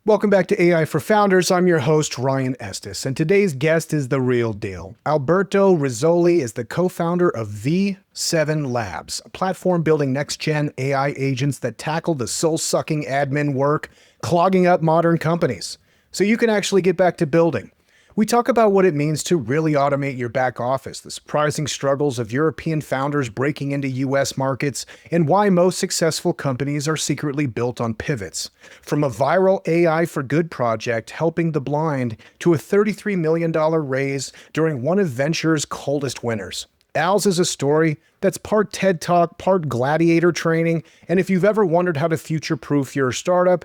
Welcome back to AI for Founders. I'm your host, Ryan Estes, and today's guest is the real deal. Alberto Rizzoli is the co-founder of V7 Labs, a platform building next-gen AI agents that tackle the soul-sucking admin work, clogging up modern companies, so you can actually get back to building. We talk about what it means to really automate your back office, the surprising struggles of European founders breaking into US markets, and why most successful companies are secretly built on pivots. From a viral AI for good project helping the blind to a $33 million raise during one of venture's coldest winters. Al's is a story that's part TED Talk, part gladiator training, and if you've ever wondered how to future-proof your startup,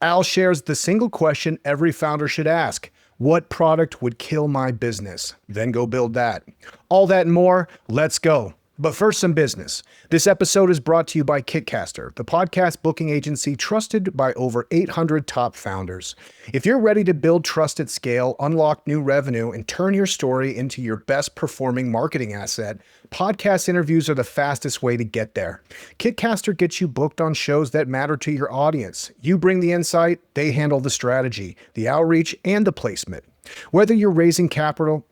Al shares the single question every founder should ask. What product would kill my business? Then go build that. All that and more, let's go. But first, some business. This episode is brought to you by Kitcaster, the podcast booking agency trusted by over 800 top founders. If you're ready to build trust at scale, unlock new revenue, and turn your story into your best performing marketing asset, podcast interviews are the fastest way to get there. Kitcaster gets you booked on shows that matter to your audience. You bring the insight, they handle the strategy, the outreach, and the placement. Whether you're raising capital,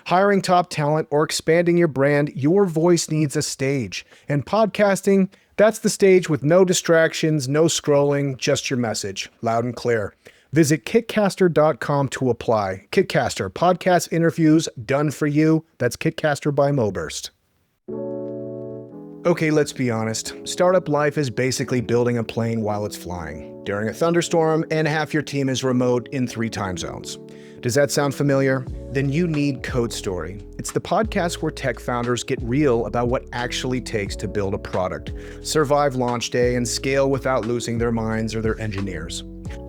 hiring top talent, or expanding your brand, your voice needs a stage. And podcasting, that's the stage with no distractions, no scrolling, just your message, loud and clear. Visit kitcaster.com to apply. Kitcaster, podcast interviews done for you. That's Kitcaster by Moburst. Okay, let's be honest. Startup life is basically building a plane while it's flying during a thunderstorm, and half your team is remote in 3 time zones. Does that sound familiar? Then you need Code Story. It's the podcast where tech founders get real about what actually takes to build a product, survive launch day, and scale without losing their minds or their engineers.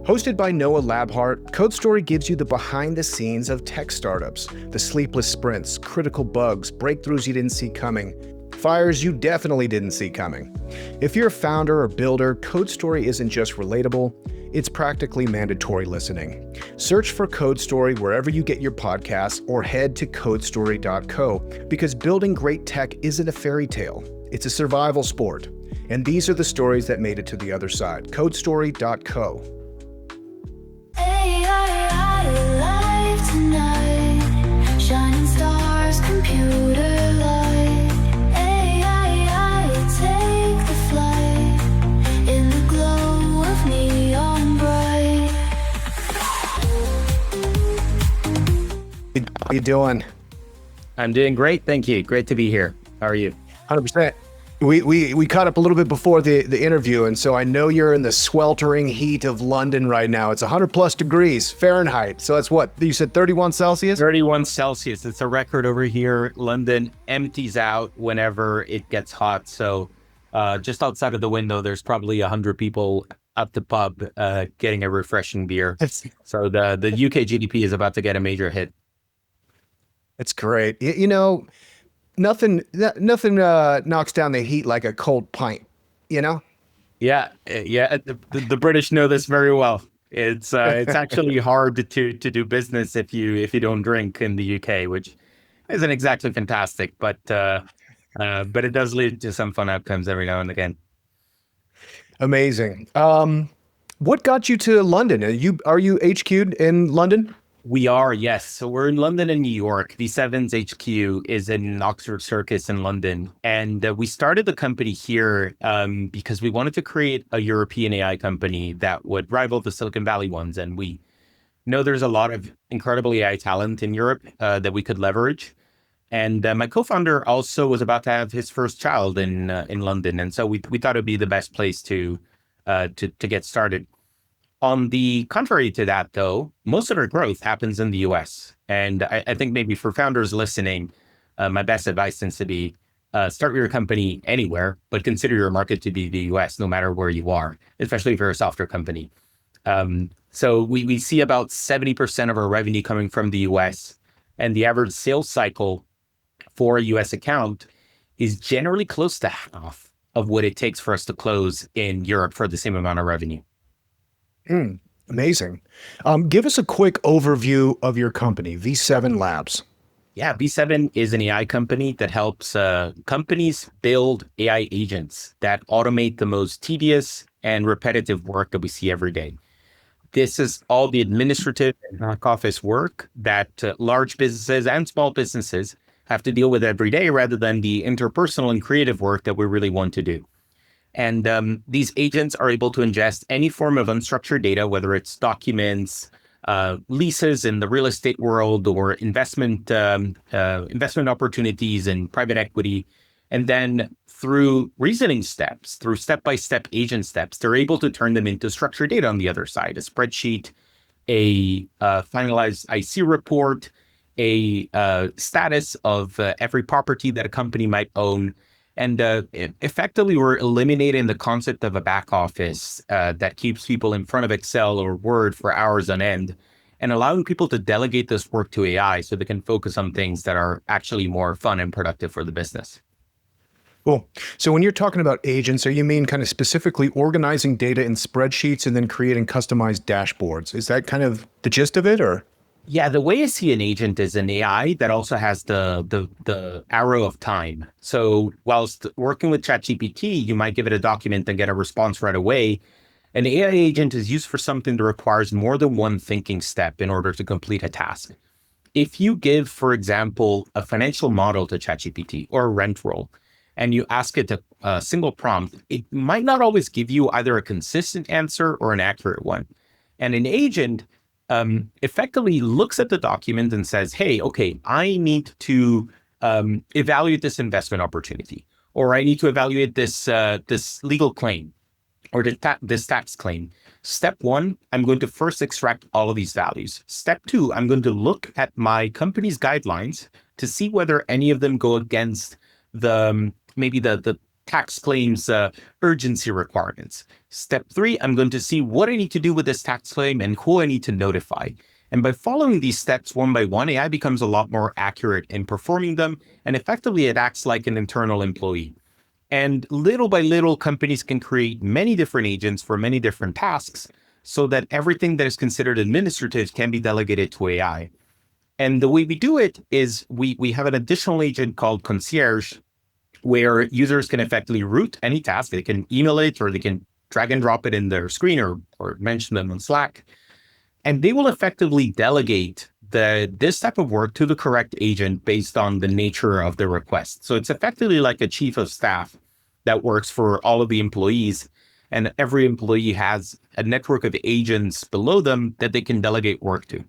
Hosted by Noah Labhart, Code Story gives you the behind the scenes of tech startups, the sleepless sprints, critical bugs, breakthroughs you didn't see coming, fires you definitely didn't see coming. If you're a founder or builder, Code Story isn't just relatable, it's practically mandatory listening. Search for Code Story wherever you get your podcasts or head to codestory.co, because building great tech isn't a fairy tale, it's a survival sport. And these are the stories that made it to the other side. codestory.co. Shining stars, computer light. AI, take the flight in the glow of neon bright. How you doing? I'm doing great, thank you. Great to be here. How are you? 100%. We caught up a little bit before the interview, and so I know you're in the sweltering heat of London right now. It's 100 plus degrees Fahrenheit. So that's what, you said 31 Celsius? 31 Celsius. It's a record over here. London empties out whenever it gets hot. So just outside of the window, there's probably 100 people at the pub getting a refreshing beer. So the UK GDP is about to get a major hit. It's great. You know, nothing knocks down the heat like a cold pint, you know? Yeah. The British know this very well. It's actually hard to do business if you don't drink in the UK, which isn't exactly fantastic, but it does lead to some fun outcomes every now and again. Amazing. What got you to London? Are you HQ'd in London? We are, yes. So we're in London and New York. V7's HQ is in Oxford Circus in London. And we started the company here because we wanted to create a European AI company that would rival the Silicon Valley ones. And we know there's a lot of incredible AI talent in Europe that we could leverage. And my co-founder also was about to have his first child in London. And so we thought it'd be the best place to get started. On the contrary to that, though, most of our growth happens in the US. And I think maybe for founders listening, my best advice tends to be start your company anywhere, but consider your market to be the US, no matter where you are, especially if you're a software company. So we see about 70% of our revenue coming from the US, and the average sales cycle for a US account is generally close to half of what it takes for us to close in Europe for the same amount of revenue. Amazing. Give us a quick overview of your company, V7 Labs. Yeah, V7 is an AI company that helps companies build AI agents that automate the most tedious and repetitive work that we see every day. This is all the administrative and back office work that large businesses and small businesses have to deal with every day, rather than the interpersonal and creative work that we really want to do. And these agents are able to ingest any form of unstructured data, whether it's documents, leases in the real estate world, or investment opportunities in private equity. And then through reasoning steps, through step-by-step agent steps, they're able to turn them into structured data on the other side, a spreadsheet, a finalized IC report, a status of every property that a company might own. And effectively, we're eliminating the concept of a back office that keeps people in front of Excel or Word for hours on end, and allowing people to delegate this work to AI so they can focus on things that are actually more fun and productive for the business. Cool. So when you're talking about agents, are you mean kind of specifically organizing data in spreadsheets and then creating customized dashboards? Is that kind of the gist of it, or? Yeah, the way I see an agent is an AI that also has the arrow of time. So whilst working with ChatGPT, you might give it a document and get a response right away. An AI agent is used for something that requires more than one thinking step in order to complete a task. If you give, for example, a financial model to ChatGPT or a rent roll, and you ask it a single prompt, it might not always give you either a consistent answer or an accurate one. And an agent effectively looks at the document and says, hey, okay, I need to evaluate this investment opportunity, or I need to evaluate this legal claim, or this tax claim. Step one, I'm going to first extract all of these values. Step two, I'm going to look at my company's guidelines to see whether any of them go against maybe the tax claims urgency requirements. Step three, I'm going to see what I need to do with this tax claim and who I need to notify. And by following these steps one by one, AI becomes a lot more accurate in performing them, and effectively it acts like an internal employee. And little by little, companies can create many different agents for many different tasks, so that everything that is considered administrative can be delegated to AI. And the way we do it is we have an additional agent called Concierge, where users can effectively route any task. They can email it, or they can drag and drop it in their screen, or mention them on Slack. And they will effectively delegate this type of work to the correct agent based on the nature of the request. So it's effectively like a chief of staff that works for all of the employees. And every employee has a network of agents below them that they can delegate work to.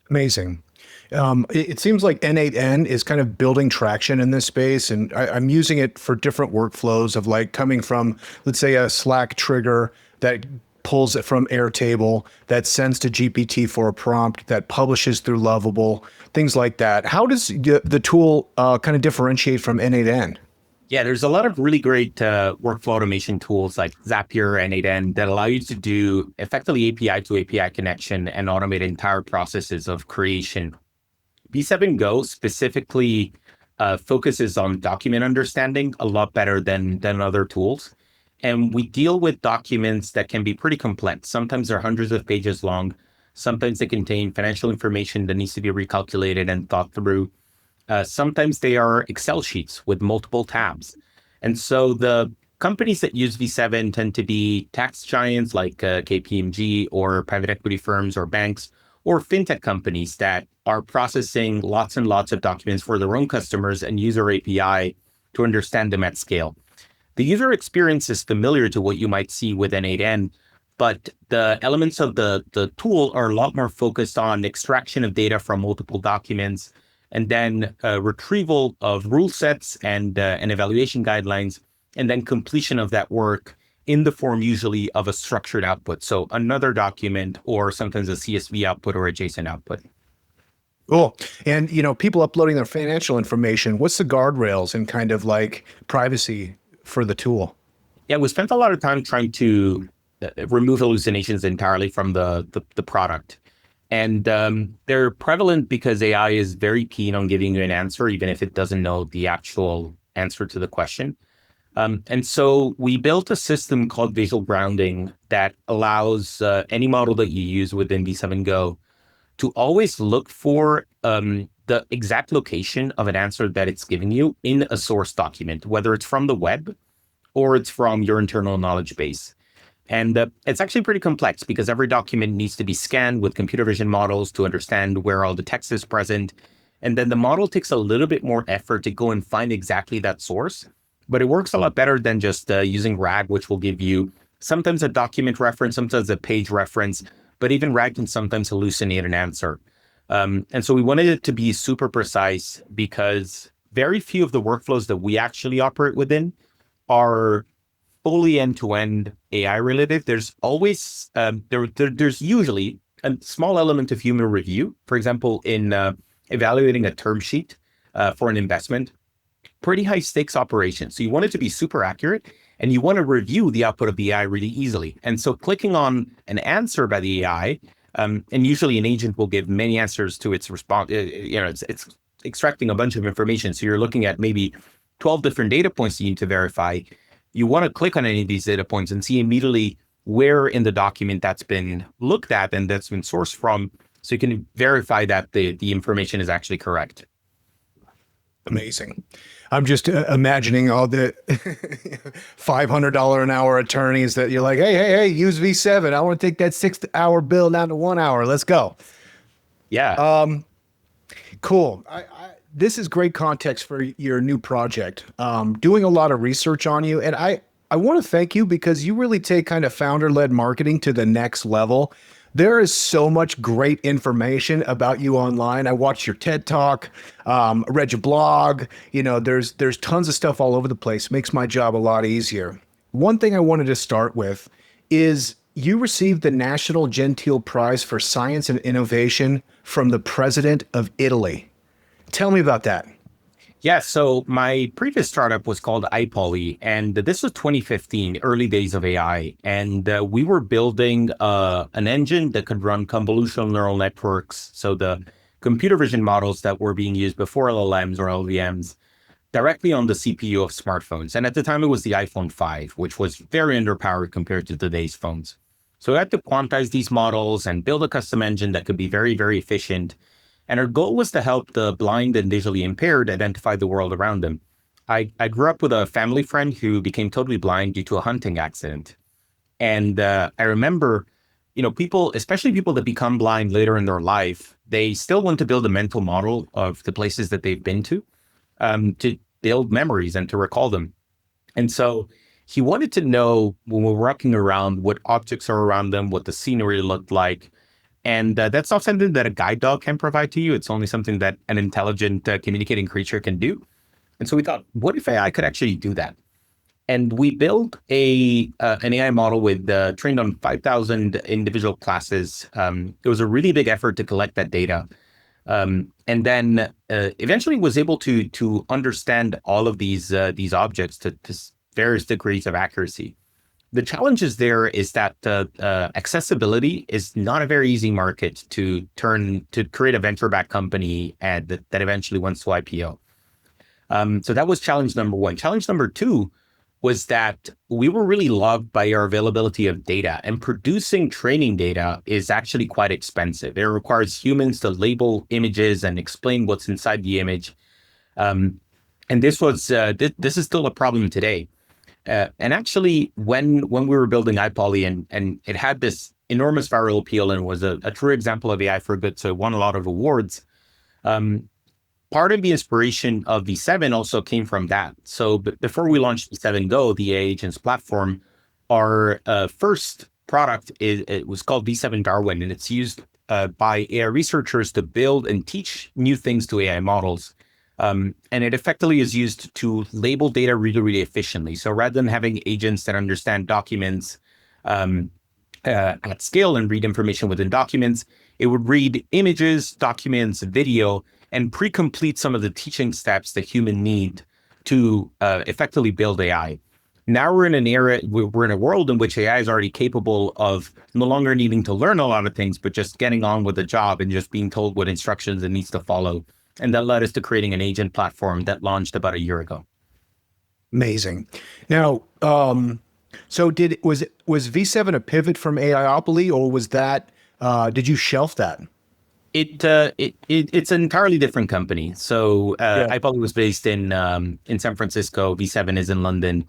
Amazing. It seems like N8N is kind of building traction in this space, and I'm using it for different workflows of like coming from, let's say, a Slack trigger that pulls it from Airtable, that sends to GPT for a prompt, that publishes through Lovable, things like that. How does the tool kind of differentiate from N8N? Yeah, there's a lot of really great workflow automation tools like Zapier and N8N that allow you to do effectively API to API connection and automate entire processes of creation. V7 Go specifically focuses on document understanding a lot better than other tools. And we deal with documents that can be pretty complex. Sometimes they're hundreds of pages long. Sometimes they contain financial information that needs to be recalculated and thought through. Sometimes they are Excel sheets with multiple tabs. And so the companies that use V7 tend to be tax giants like KPMG, or private equity firms or banks, or fintech companies that are processing lots and lots of documents for their own customers and use our API to understand them at scale. The user experience is familiar to what you might see with N8N, but the elements of the tool are a lot more focused on extraction of data from multiple documents, and then retrieval of rule sets and evaluation guidelines, and then completion of that work in the form usually of a structured output. So another document, or sometimes a CSV output or a JSON output. Cool. And, people uploading their financial information, what's the guardrails and kind of like privacy for the tool? Yeah, we spent a lot of time trying to remove hallucinations entirely from the product. And they're prevalent because AI is very keen on giving you an answer, even if it doesn't know the actual answer to the question. And so we built a system called visual grounding that allows any model that you use within V7 Go to always look for the exact location of an answer that it's giving you in a source document, whether it's from the web or it's from your internal knowledge base. And it's actually pretty complex because every document needs to be scanned with computer vision models to understand where all the text is present. And then the model takes a little bit more effort to go and find exactly that source. But it works a lot better than just using RAG, which will give you sometimes a document reference, sometimes a page reference, but even RAG can sometimes hallucinate an answer. And so we wanted it to be super precise because very few of the workflows that we actually operate within are fully end-to-end AI related. There's always, there's usually a small element of human review. For example, in evaluating a term sheet for an investment, pretty high stakes operation. So you want it to be super accurate and you want to review the output of the AI really easily. And so clicking on an answer by the AI, and usually an agent will give many answers to its response. It's extracting a bunch of information. So you're looking at maybe 12 different data points you need to verify. You want to click on any of these data points and see immediately where in the document that's been looked at and that's been sourced from, so you can verify that the information is actually correct. Amazing. I'm just imagining all the $500 an hour attorneys that you're like, hey, use V7. I want to take that 6-hour bill down to 1 hour. Let's go. Yeah. Cool. This is great context for your new project. Doing a lot of research on you. And I want to thank you because you really take kind of founder-led marketing to the next level. There is so much great information about you online. I watched your TED Talk, read your blog. There's tons of stuff all over the place. Makes my job a lot easier. One thing I wanted to start with is you received the National Gentile Prize for Science and Innovation from the President of Italy. Tell me about that. Yeah, so my previous startup was called iPoly, and this was 2015, early days of AI. And we were building an engine that could run convolutional neural networks. So the computer vision models that were being used before LLMs or LVMs directly on the CPU of smartphones. And at the time, it was the iPhone 5, which was very underpowered compared to today's phones. So we had to quantize these models and build a custom engine that could be very, very efficient. And our goal was to help the blind and visually impaired identify the world around them. I grew up with a family friend who became totally blind due to a hunting accident. And I remember, people, especially people that become blind later in their life, they still want to build a mental model of the places that they've been to build memories and to recall them. And so he wanted to know when we're walking around what objects are around them, what the scenery looked like. And that's not something that a guide dog can provide to you. It's only something that an intelligent communicating creature can do. And so we thought, what if AI could actually do that? And we built an AI model with trained on 5,000 individual classes. It was a really big effort to collect that data. And then eventually was able to understand all of these objects to various degrees of accuracy. The challenges there is that accessibility is not a very easy market to create a venture-backed company and that eventually wants to IPO. So that was challenge number one. Challenge number two was that we were really loved by our availability of data, and producing training data is actually quite expensive. It requires humans to label images and explain what's inside the image. And this is still a problem today. And actually, when we were building iPoly and it had this enormous viral appeal and was a true example of AI for good, so it won a lot of awards, part of the inspiration of V7 also came from that. So before we launched V7 Go, the AI agents platform, our first product, it was called V7 Darwin, and it's used by AI researchers to build and teach new things to AI models. And it effectively is used to label data really, really efficiently. So rather than having agents that understand documents at scale and read information within documents, it would read images, documents, video, and pre-complete some of the teaching steps that humans need to effectively build AI. Now we're in a world in which AI is already capable of no longer needing to learn a lot of things, but just getting on with the job and just being told what instructions it needs to follow. And that led us to creating an agent platform that launched about a year ago. Amazing. Now, so was V7 a pivot from AIopoly, or was that did you shelf that? It's an entirely different company. So iPoly was based in San Francisco. V7 is in London.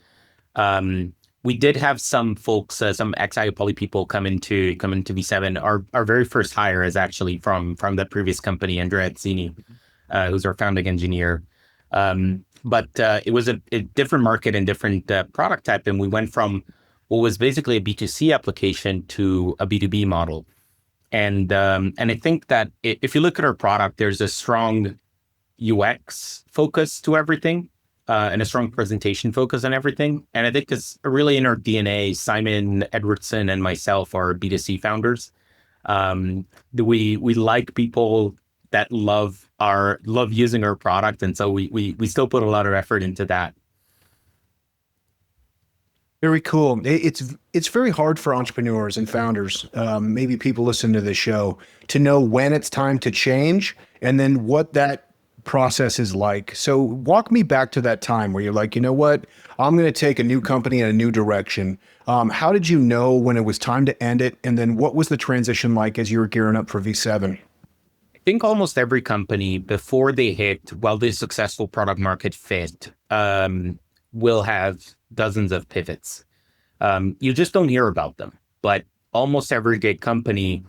We did have some folks, some ex-iPoly people come into V7. Our very first hire is actually from the previous company, Andrea Zini, who's our founding engineer. But it was a different market and different product type, and we went from what was basically a B2C application to a B2B model. And I think that if you look at our product, there's a strong UX focus to everything. And a strong presentation focus on everything. And I think it's really in our DNA. Simon Edwardson and myself are B2C founders. We like people that love using our product. And so we still put a lot of effort into that. Very cool. It's very hard for entrepreneurs and founders, maybe people listen to this show, to know when it's time to change and then what that process is like. So walk me back to that time where you're like, you know what, I'm going to take a new company in a new direction. How did you know when it was time to end it? And then what was the transition like as you were gearing up for V7? I think almost every company, before they hit the successful product market fit, will have dozens of pivots. You just don't hear about them, but almost every good company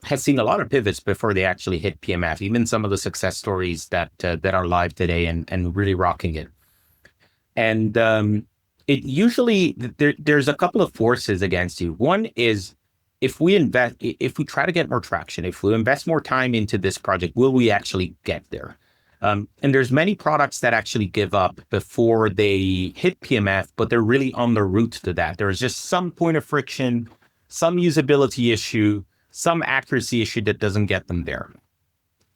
has seen a lot of pivots before they actually hit PMF. Even some of the success stories that are live today and really rocking it. And it usually there's a couple of forces against you. One is if we try to get more traction, if we invest more time into this project, will we actually get there? And there's many products that actually give up before they hit PMF, but they're really on the route to that. There's just some point of friction, some usability issue, some accuracy issue that doesn't get them there.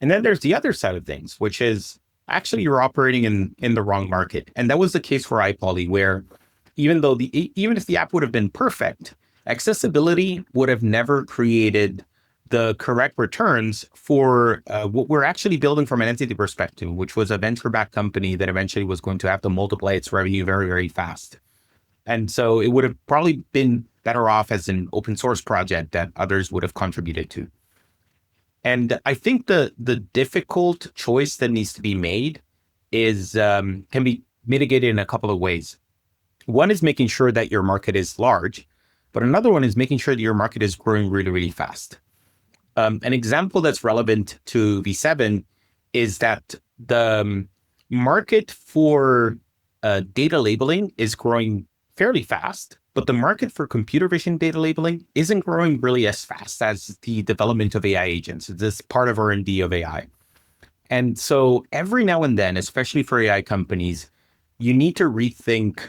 And then there's the other side of things, which is actually you're operating in the wrong market. And that was the case for iPoly, where even if the app would have been perfect, accessibility would have never created the correct returns for what we're actually building from an entity perspective, which was a venture-backed company that eventually was going to have to multiply its revenue very, very fast. And so it would have probably been better off as an open source project that others would have contributed to. And I think the difficult choice that needs to be made is can be mitigated in a couple of ways. One is making sure that your market is large, but another one is making sure that your market is growing really, really fast. An example that's relevant to V7 is that the market for data labeling is growing fairly fast, but the market for computer vision data labeling isn't growing really as fast as the development of AI agents. It's part of R&D of AI. And so every now and then, especially for AI companies, you need to rethink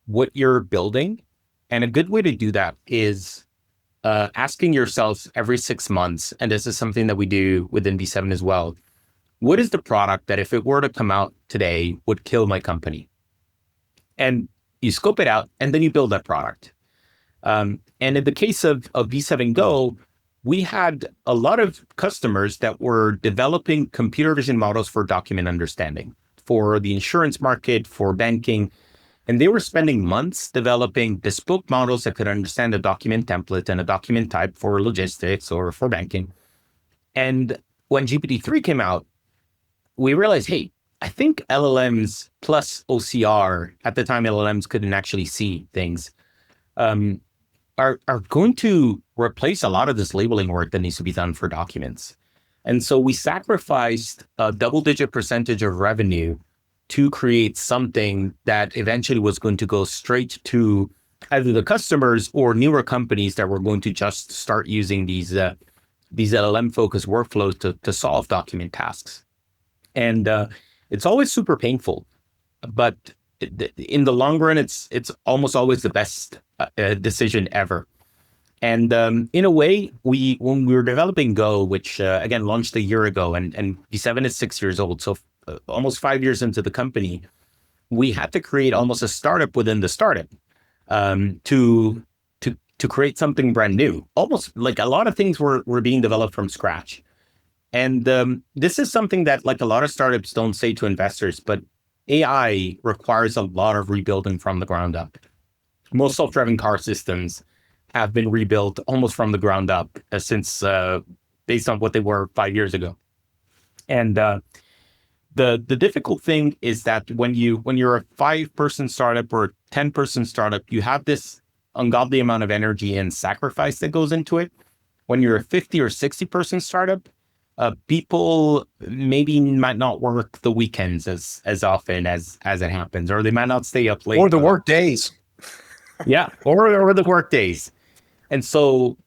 what you're building. And a good way to do that is asking yourselves every 6 months, and this is something that we do within V7 as well, what is the product that if it were to come out today would kill my company? And you scope it out, and then you build that product. And in the case of V7 Go, we had a lot of customers that were developing computer vision models for document understanding, for the insurance market, for banking. And they were spending months developing bespoke models that could understand a document template and a document type for logistics or for banking. And when GPT-3 came out, we realized, hey, I think LLMs plus OCR, at the time LLMs couldn't actually see things, are going to replace a lot of this labeling work that needs to be done for documents. And so we sacrificed a double-digit percentage of revenue to create something that eventually was going to go straight to either the customers or newer companies that were going to just start using these LLM-focused workflows to solve document tasks. And it's always super painful, but in the long run, it's almost always the best decision ever. And in a way, when we were developing Go, which again launched a year ago, and V7 is 6 years old, so almost 5 years into the company, we had to create almost a startup within the startup to create something brand new. Almost like a lot of things were being developed from scratch. And this is something that like a lot of startups don't say to investors, but AI requires a lot of rebuilding from the ground up. Most self-driving car systems have been rebuilt almost from the ground up since based on what they were 5 years ago. And The difficult thing is that when you're a 5-person startup or a 10-person startup, you have this ungodly amount of energy and sacrifice that goes into it. When you're a 50 or 60-person startup, people maybe might not work the weekends as often as it happens, or they might not stay up late. Or the work days. Yeah, or the work days. And so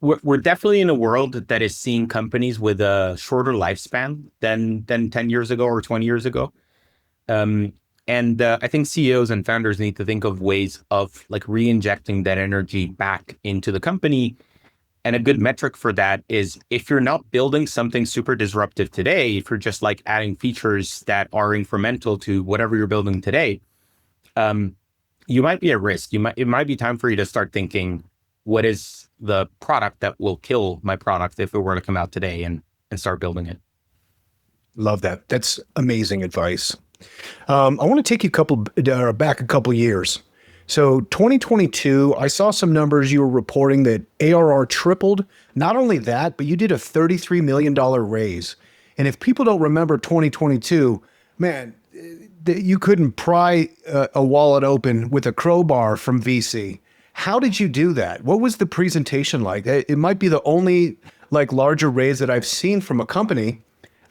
we're definitely in a world that is seeing companies with a shorter lifespan than 10 years ago or 20 years ago. And I think CEOs and founders need to think of ways of like re-injecting that energy back into the company. And a good metric for that is if you're not building something super disruptive today, if you're just like adding features that are incremental to whatever you're building today, you might be at risk. It might be time for you to start thinking, what is the product that will kill my product if it were to come out today, and start building it. Love that. That's amazing advice. I want to take you back a couple years. So 2022, I saw some numbers you were reporting that ARR tripled. Not only that, but you did a $33 million raise. And if people don't remember 2022, man, you couldn't pry a wallet open with a crowbar from VC. How did you do that? What was the presentation like? It might be the only like larger raise that I've seen from a company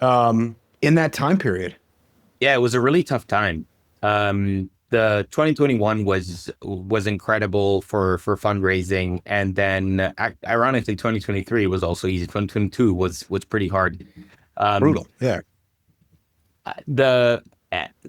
in that time period. Yeah, it was a really tough time. The 2021 was incredible for fundraising, and then ironically 2023 was also easy. 2022 was pretty hard. Brutal. Yeah.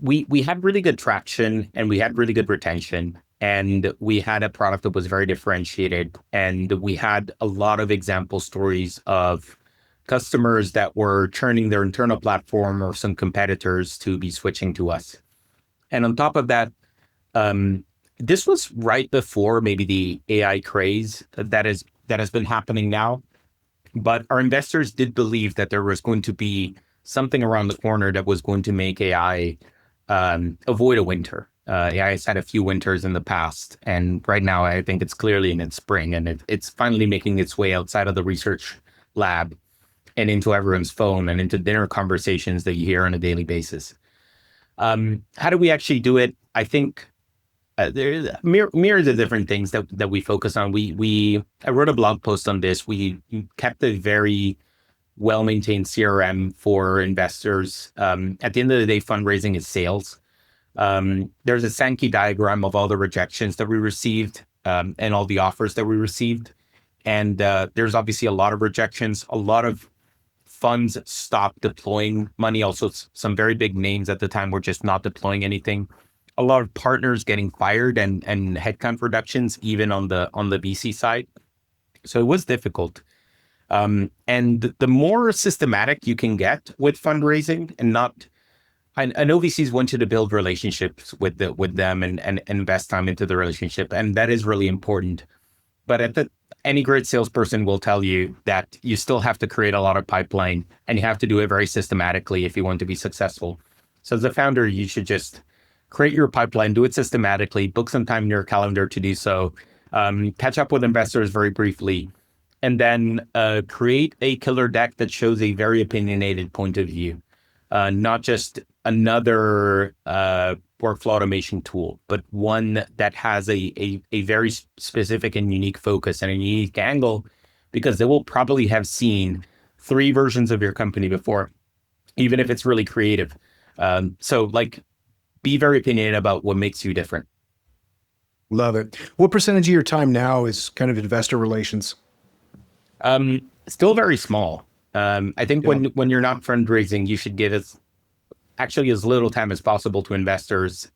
We had really good traction, and we had really good retention, and we had a product that was very differentiated, and we had a lot of example stories of customers that were churning their internal platform or some competitors to be switching to us. And on top of that, this was right before maybe the AI craze that has been happening now. But our investors did believe that there was going to be something around the corner that was going to make AI avoid a winter. AI has had a few winters in the past, and right now I think it's clearly in its spring, and it's finally making its way outside of the research lab and into everyone's phone and into dinner conversations that you hear on a daily basis. How do we actually do it? I think there's myriad of different things that we focus on. I wrote a blog post on this. We kept a very well-maintained CRM for investors. At the end of the day, fundraising is sales. There's a Sankey diagram of all the rejections that we received and all the offers that we received. And there's obviously a lot of rejections. A lot of funds stopped deploying money. Also, some very big names at the time were just not deploying anything. A lot of partners getting fired and headcount reductions, even on the VC side. So it was difficult. And the more systematic you can get with fundraising, and not, I know VCs want you to build relationships with them and invest time into the relationship, and that is really important. But any great salesperson will tell you that you still have to create a lot of pipeline, and you have to do it very systematically if you want to be successful. So as a founder, you should just create your pipeline, do it systematically, book some time in your calendar to do so, catch up with investors very briefly, and then create a killer deck that shows a very opinionated point of view, not just another workflow automation tool, but one that has a very specific and unique focus and a unique angle, because they will probably have seen 3 versions of your company before, even if it's really creative. So like, be very opinionated about what makes you different. Love it. What percentage of your time now is kind of investor relations? Still very small. I think when you're not fundraising, you should give as little time as possible to investors,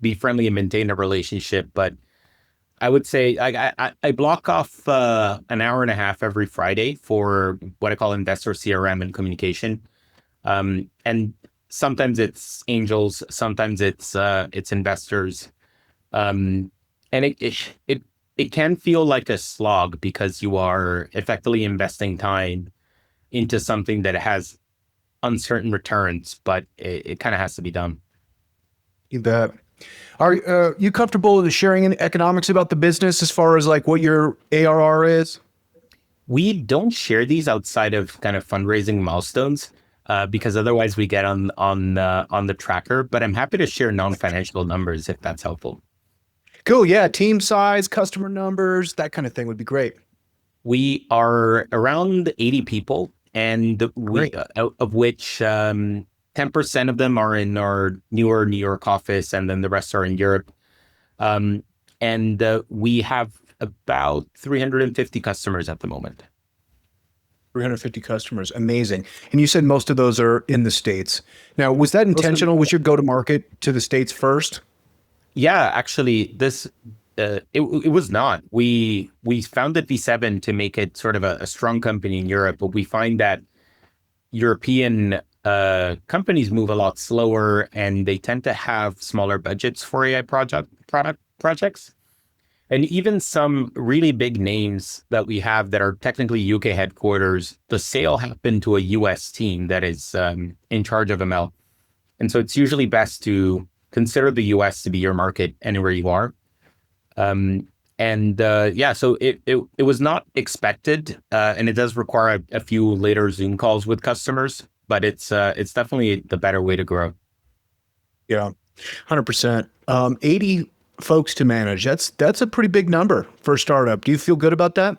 be friendly and maintain a relationship. But I would say I block off an hour and a half every Friday for what I call investor CRM and communication. And sometimes it's angels, sometimes it's investors. And it can feel like a slog, because you are effectively investing time into something that has uncertain returns, but it kind of has to be done. You bet. Are you comfortable with sharing any economics about the business as far as like what your ARR is? We don't share these outside of kind of fundraising milestones. because otherwise we get on the tracker. But I'm happy to share non-financial numbers if that's helpful. Cool. Yeah. Team size, customer numbers, that kind of thing would be great. We are around 80 people, and Great. of which 10% of them are in our newer New York office, and then the rest are in Europe. And we have about 350 customers at the moment. 350 customers. Amazing. And you said most of those are in the States. Now, was that intentional? Was your go-to-market to the States first? Yeah, actually, it was not. We founded V7 to make it sort of a strong company in Europe, but we find that European companies move a lot slower, and they tend to have smaller budgets for AI projects. And even some really big names that we have that are technically UK headquarters, the sale happened to a US team that is in charge of ML. And so it's usually best to consider the US to be your market anywhere you are. So it was not expected, and it does require a few later Zoom calls with customers, but it's definitely the better way to grow. Yeah, 100%. 80 folks to manage. That's a pretty big number for a startup. Do you feel good about that?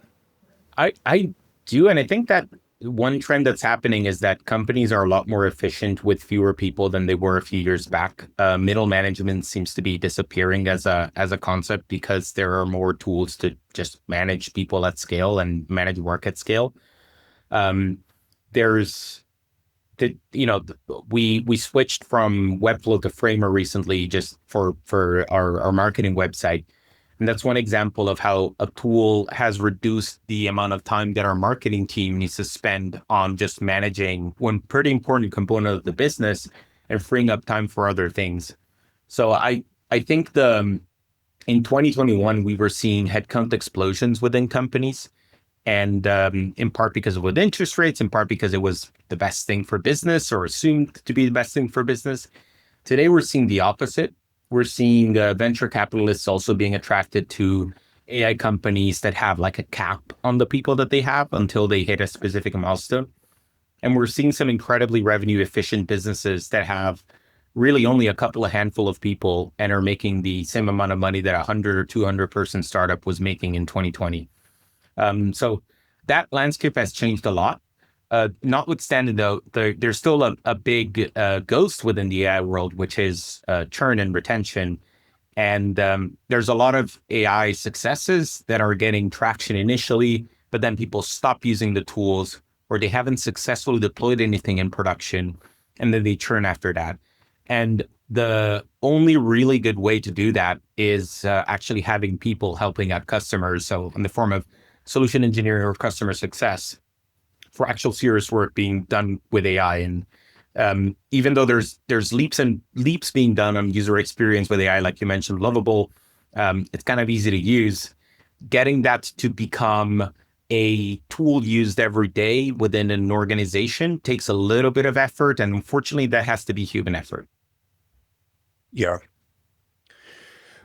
I do, and I think that one trend that's happening is that companies are a lot more efficient with fewer people than they were a few years back. Middle management seems to be disappearing as a concept because there are more tools to just manage people at scale and manage work at scale. There's we switched from Webflow to Framer recently just for our marketing website. And that's one example of how a tool has reduced the amount of time that our marketing team needs to spend on just managing one pretty important component of the business and freeing up time for other things. So I think in 2021, we were seeing headcount explosions within companies. And in part because of with interest rates, in part because it was the best thing for business or assumed to be the best thing for business. Today, we're seeing the opposite. We're seeing venture capitalists also being attracted to AI companies that have like a cap on the people that they have until they hit a specific milestone. And we're seeing some incredibly revenue efficient businesses that have really only a handful of people and are making the same amount of money that a 100 or 200 person startup was making in 2020. So that landscape has changed a lot. Notwithstanding, though, there's still a big ghost within the AI world, which is churn and retention. And there's a lot of AI successes that are getting traction initially, but then people stop using the tools or they haven't successfully deployed anything in production, and then they churn after that. And the only really good way to do that is actually having people helping out customers. So in the form of solution engineering or customer success for actual serious work being done with AI. And even though there's leaps being done on user experience with AI, like you mentioned, Lovable, it's kind of easy to use. Getting that to become a tool used every day within an organization takes a little bit of effort. And unfortunately, that has to be human effort. Yeah.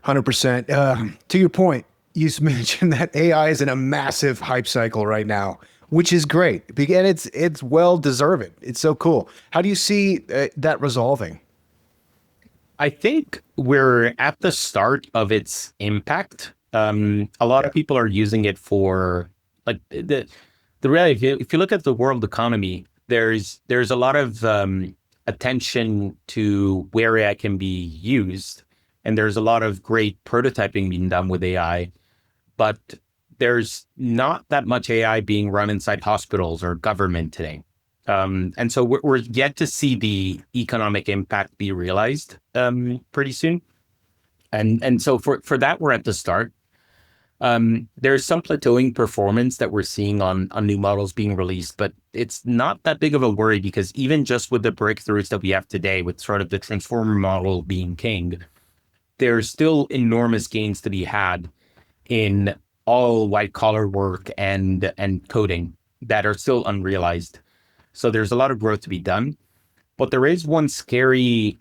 100%. To your point, you mentioned that AI is in a massive hype cycle right now, which is great. And it's well deserved. It's so cool. How do you see that resolving? I think we're at the start of its impact. A lot of people are using it for like the reality. If you look at the world economy, there's a lot of attention to where AI can be used, and there's a lot of great prototyping being done with AI. But there's not that much AI being run inside hospitals or government today. And so we're yet to see the economic impact be realized pretty soon. And so for that, we're at the start. There's some plateauing performance that we're seeing on new models being released, but it's not that big of a worry because even just with the breakthroughs that we have today, with sort of the transformer model being king, there's still enormous gains to be had in all white collar work and coding that are still unrealized. So there's a lot of growth to be done, but there is one scary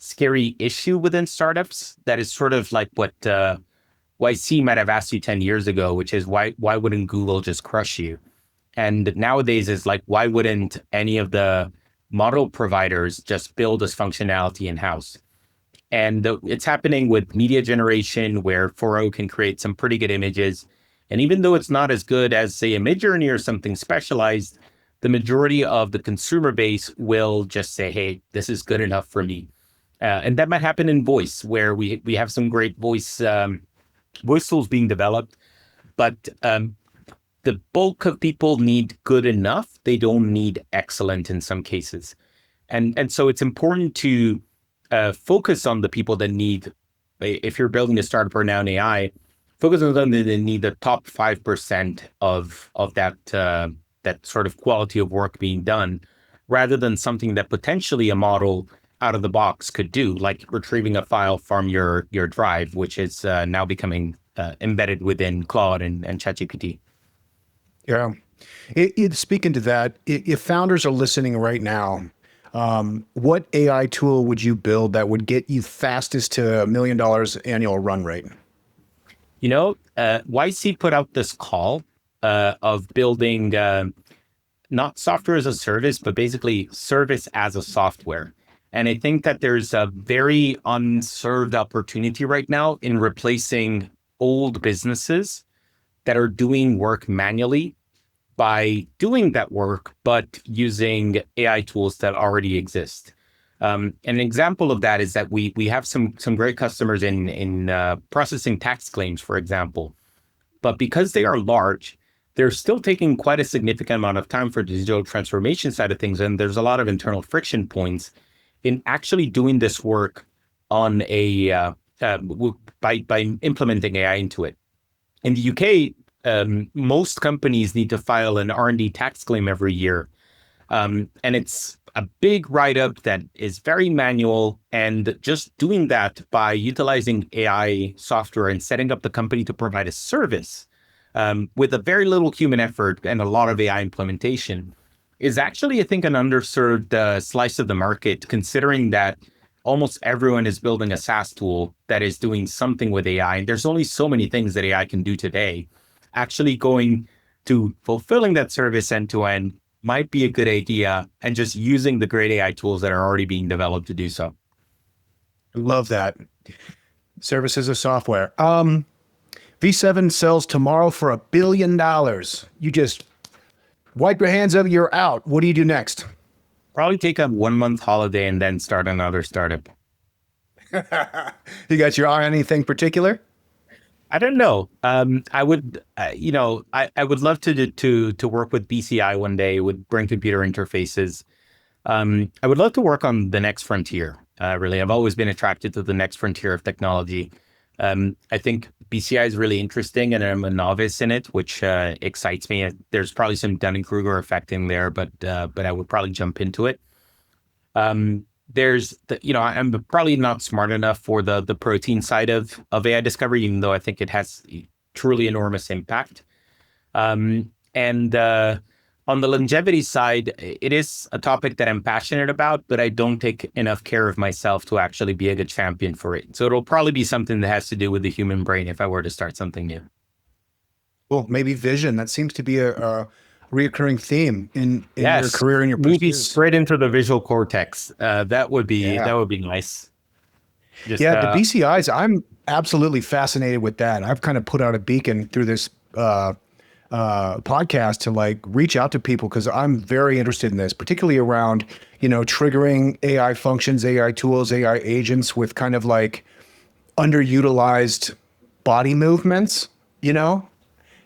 issue within startups that is sort of like what YC might have asked you 10 years ago, which is why wouldn't Google just crush you? And nowadays is like, why wouldn't any of the model providers just build this functionality in-house? And it's happening with media generation where 4O can create some pretty good images. And even though it's not as good as, say, a Midjourney or something specialized, the majority of the consumer base will just say, hey, this is good enough for me. And that might happen in voice, where we have some great voice tools being developed. But the bulk of people need good enough. They don't need excellent in some cases. And so it's important to focus on the people that need, if you're building a startup or now an AI, focus on them that need the top 5% of that sort of quality of work being done, rather than something that potentially a model out of the box could do, like retrieving a file from your drive, which is now becoming embedded within Claude and ChatGPT. Yeah. Speaking to that, if founders are listening right now, what AI tool would you build that would get you fastest to $1 million annual run rate? YC put out this call of building not software as a service, but basically service as a software. And I think that there's a very unserved opportunity right now in replacing old businesses that are doing work manually by doing that work, but using AI tools that already exist. An example of that is that we have some great customers in processing tax claims, for example. But because they are large, they're still taking quite a significant amount of time for the digital transformation side of things. And there's a lot of internal friction points in actually doing this work on by implementing AI into it. In the UK, most companies need to file an R&D tax claim every year. And it's a big write-up that is very manual. And just doing that by utilizing AI software and setting up the company to provide a service with a very little human effort and a lot of AI implementation is actually, I think, an underserved slice of the market, considering that almost everyone is building a SaaS tool that is doing something with AI. And there's only so many things that AI can do today. Actually going to fulfilling that service end to end might be a good idea, and just using the great AI tools that are already being developed to do so. Love that. Service as a software. V7 sells tomorrow for $1 billion. You just wipe your hands up, you're out. What do you do next? Probably take a 1-month holiday and then start another startup. You got your eye on anything particular? I don't know. I would, I would love to work with BCI one day with brain computer interfaces. I would love to work on the next frontier. Really, I've always been attracted to the next frontier of technology. I think BCI is really interesting, and I'm a novice in it, which excites me. There's probably some Dunning-Kruger effect in there, but I would probably jump into it. There's I'm probably not smart enough for the protein side of AI discovery, even though I think it has truly enormous impact. And on the longevity side, it is a topic that I'm passionate about, but I don't take enough care of myself to actually be a good champion for it. So it'll probably be something that has to do with the human brain if I were to start something new. Well, maybe vision. That seems to be a reoccurring theme in your career and your pursuits. Maybe straight into the visual cortex. That would be nice. The BCIs, I'm absolutely fascinated with that. I've kind of put out a beacon through this podcast to reach out to people, because I'm very interested in this, particularly around, triggering AI functions, AI tools, AI agents with kind of underutilized body movements,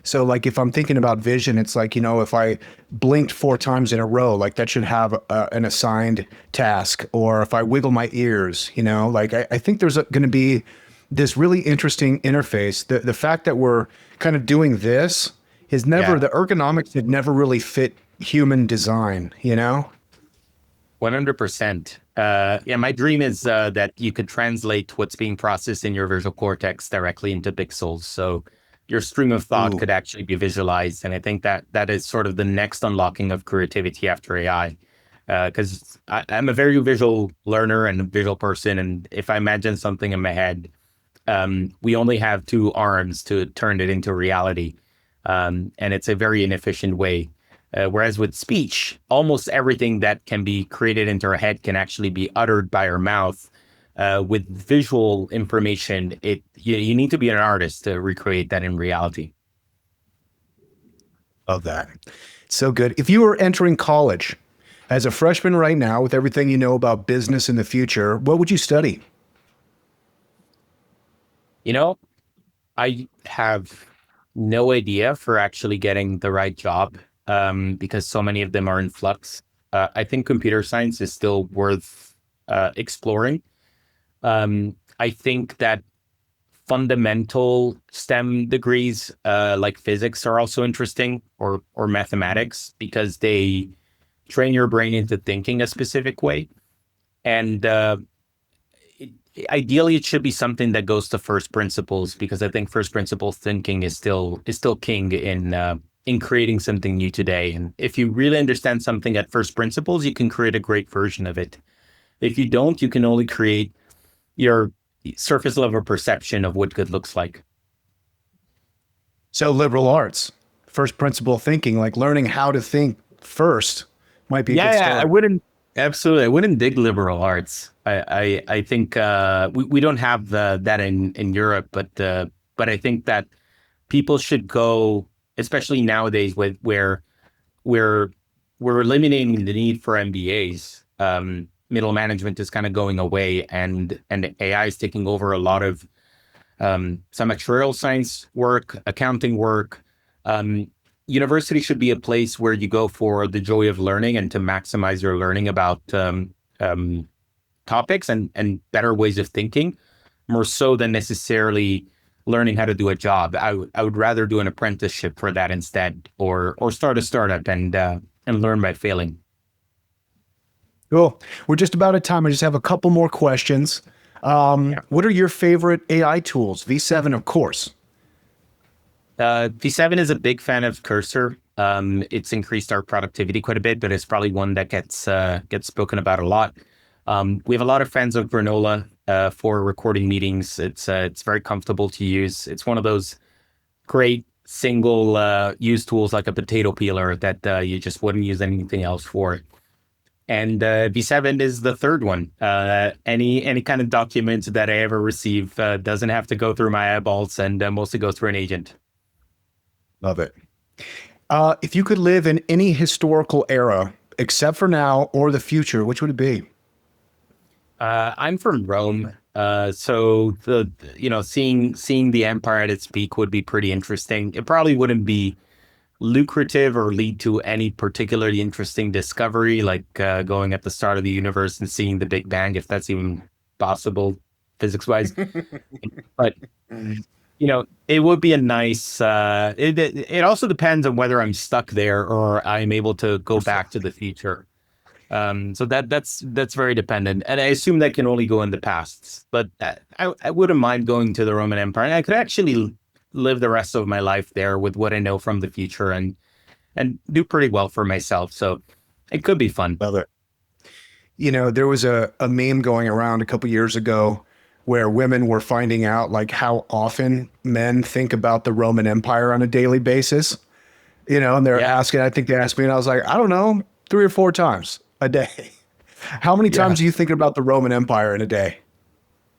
So if I'm thinking about vision, it's if I blinked 4 times in a row, that should have an assigned task. Or if I wiggle my ears, I think there's going to be this really interesting interface. The fact that we're kind of doing this is the ergonomics had never really fit human design, 100%. My dream is that you could translate what's being processed in your visual cortex directly into pixels. So your stream of thought could actually be visualized. And I think that is sort of the next unlocking of creativity after AI. Because I'm a very visual learner and a visual person. And if I imagine something in my head, we only have 2 arms to turn it into reality. And it's a very inefficient way. Whereas with speech, almost everything that can be created into our head can actually be uttered by our mouth. With visual information, you need to be an artist to recreate that in reality. Love that. So good. If you were entering college as a freshman right now, with everything you know about business in the future, what would you study? You know, I have no idea for actually getting the right job, because so many of them are in flux. I think computer science is still worth exploring. I think that fundamental STEM degrees, like physics, are also interesting, or mathematics, because they train your brain into thinking a specific way. And ideally, it should be something that goes to first principles, because I think first principles thinking is still king in creating something new today. And if you really understand something at first principles, you can create a great version of it. If you don't, you can only create your surface level perception of what good looks like. So liberal arts, first principle thinking, like learning how to think first might be a good Yeah, I start. wouldn't absolutely. I wouldn't dig liberal arts. I think we don't have that in Europe, but I think that people should go, especially nowadays, with where we're we're eliminating the need for MBAs. Middle management is kind of going away, and AI is taking over a lot of some actuarial science work, accounting work. Um, University should be a place where you go for the joy of learning and to maximize your learning about topics and better ways of thinking, more so than necessarily learning how to do a job. I would rather do an apprenticeship for that instead, or start a startup and learn by failing. Cool. We're just about at time. I just have a couple more questions. Yeah. What are your favorite AI tools? V7, of course. V7 is a big fan of Cursor. It's increased our productivity quite a bit, but it's probably one that gets spoken about a lot. We have a lot of fans of Granola for recording meetings. It's very comfortable to use. It's one of those great single use tools like a potato peeler that you just wouldn't use anything else for. And V7 is the third one. Any kind of document that I ever receive doesn't have to go through my eyeballs, and mostly goes through an agent. Love it. If you could live in any historical era, except for now or the future, which would it be? I'm from Rome, so seeing the empire at its peak would be pretty interesting. It probably wouldn't be lucrative or lead to any particularly interesting discovery, like going at the start of the universe and seeing the Big Bang, if that's even possible physics wise. But it would be a nice. It also depends on whether I'm stuck there or I'm able to go back to the future. So that's very dependent, and I assume that can only go in the past. But I wouldn't mind going to the Roman Empire, and I could actually live the rest of my life there with what I know from the future, and do pretty well for myself. So it could be fun. Love it. There was a meme going around a couple years ago where women were finding out like how often men think about the Roman Empire on a daily basis, and they're Yeah. asking, I think they asked me, and I was like, I don't know, 3 or 4 times a day. How many Yeah. times do you think about the Roman Empire in a day?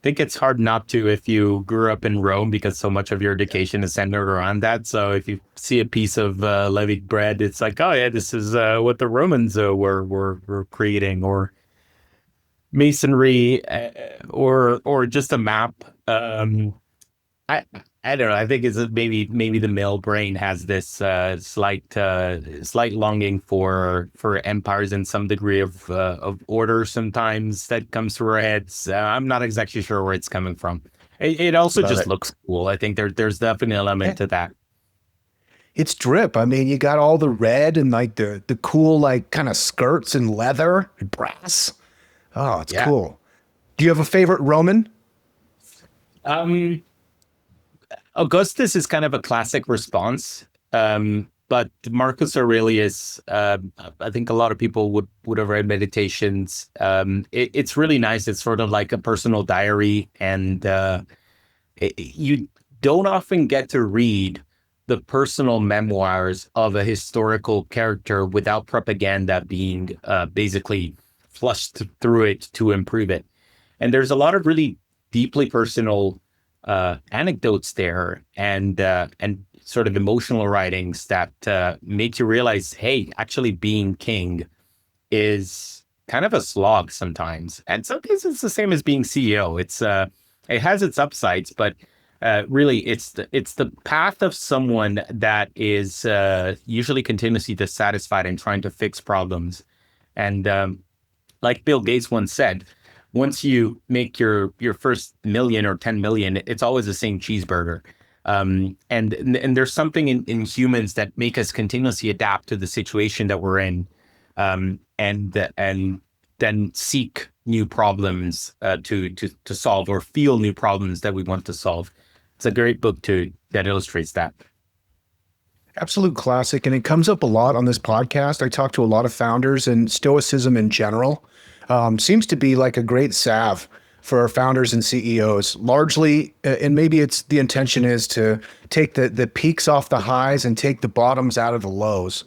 I think it's hard not to if you grew up in Rome, because so much of your education is centered around that. So if you see a piece of levied bread, it's like, oh yeah, this is what the Romans were creating, or masonry, or just a map. I I don't know. I think maybe the male brain has this slight longing for empires and some degree of order sometimes that comes through our heads. I'm not exactly sure where it's coming from. It also Love just it. looks cool. I think there's definitely an Yeah. element to that. It's drip. I mean, you got all the red and like the cool like kind of skirts and leather and brass. Oh, it's Yeah. cool. Do you have a favorite Roman? Um, Augustus is kind of a classic response. But Marcus Aurelius, I think a lot of people would have read Meditations. It's really nice. It's sort of like a personal diary, and you don't often get to read the personal memoirs of a historical character without propaganda being basically flushed through it to improve it. And there's a lot of really deeply personal anecdotes there, and sort of emotional writings that make you realize, hey, actually being king is kind of a slog sometimes. And sometimes it's the same as being CEO. It has its upsides, but really it's the path of someone that is usually continuously dissatisfied and trying to fix problems. And like Bill Gates once said, once you make your first million or 10 million, it's always the same cheeseburger. And there's something in humans that make us continuously adapt to the situation that we're in, and then seek new problems to solve, or feel new problems that we want to solve. It's a great book that illustrates that. Absolute classic. And it comes up a lot on this podcast. I talk to a lot of founders, and stoicism in general seems to be like a great salve for our founders and CEOs, largely. And maybe it's the intention is to take the peaks off the highs and take the bottoms out of the lows,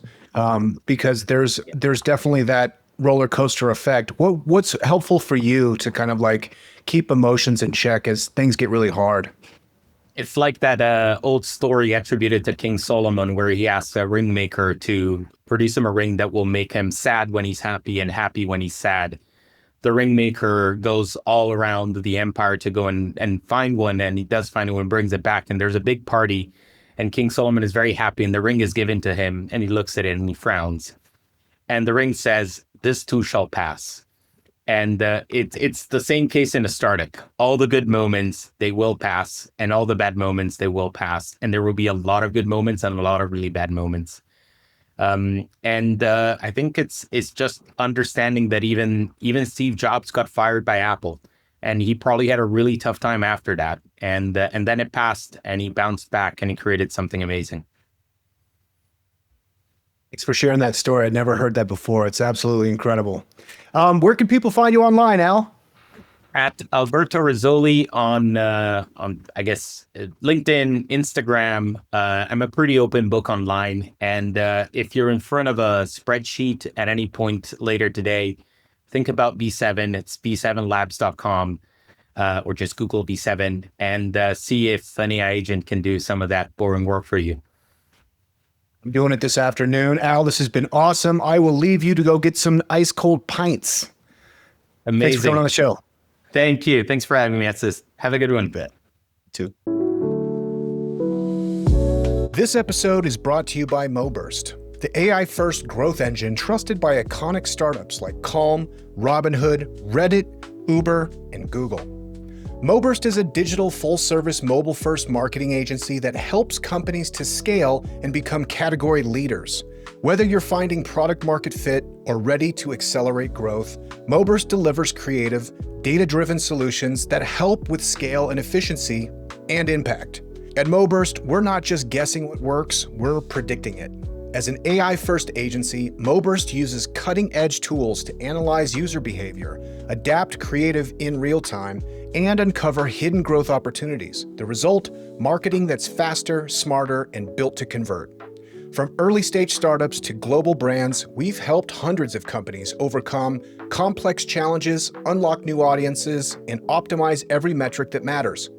because there's definitely that roller coaster effect. What's helpful for you to kind of like keep emotions in check as things get really hard? It's like that old story attributed to King Solomon, where he asks a ring maker to produce him a ring that will make him sad when he's happy and happy when he's sad. The ring maker goes all around the empire to go and find one, and he does find one and brings it back. And there's a big party, and King Solomon is very happy, and the ring is given to him, and he looks at it and he frowns. And the ring says, "This too shall pass." And it's the same case in a startup. All the good moments, they will pass, and all the bad moments, they will pass. And there will be a lot of good moments and a lot of really bad moments. I think it's just understanding that even Steve Jobs got fired by Apple, and he probably had a really tough time after that. And then it passed, and he bounced back, and he created something amazing. Thanks for sharing that story. I'd never heard that before. It's absolutely incredible. Where can people find you online, Al? At Alberto Rizzoli on I guess LinkedIn, Instagram. I'm a pretty open book online, and if you're in front of a spreadsheet at any point later today, think about V7. It's v7labs.com, or just Google V7 and see if an AI agent can do some of that boring work for you. I'm doing it this afternoon. Al, this has been awesome. I will leave you to go get some ice cold pints. Amazing. Thanks for coming on the show. Thank you. Thanks for having me, Estes. Have a good one. Bet. Too. This episode is brought to you by MoBurst, the AI-first growth engine trusted by iconic startups like Calm, Robinhood, Reddit, Uber, and Google. MoBurst is a digital full-service mobile-first marketing agency that helps companies to scale and become category leaders. Whether you're finding product market fit or ready to accelerate growth, MoBurst delivers creative, data-driven solutions that help with scale and efficiency and impact. At MoBurst, we're not just guessing what works, we're predicting it. As an AI-first agency, MoBurst uses cutting-edge tools to analyze user behavior, adapt creative in real time, and uncover hidden growth opportunities. The result, marketing that's faster, smarter, and built to convert. From early-stage startups to global brands, we've helped hundreds of companies overcome complex challenges, unlock new audiences, and optimize every metric that matters.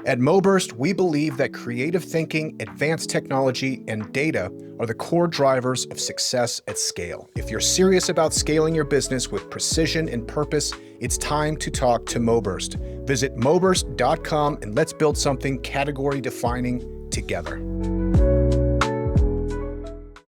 At MoBurst, we believe that creative thinking, advanced technology, and data are the core drivers of success at scale. If you're serious about scaling your business with precision and purpose, it's time to talk to MoBurst. Visit moburst.com and let's build something category-defining together.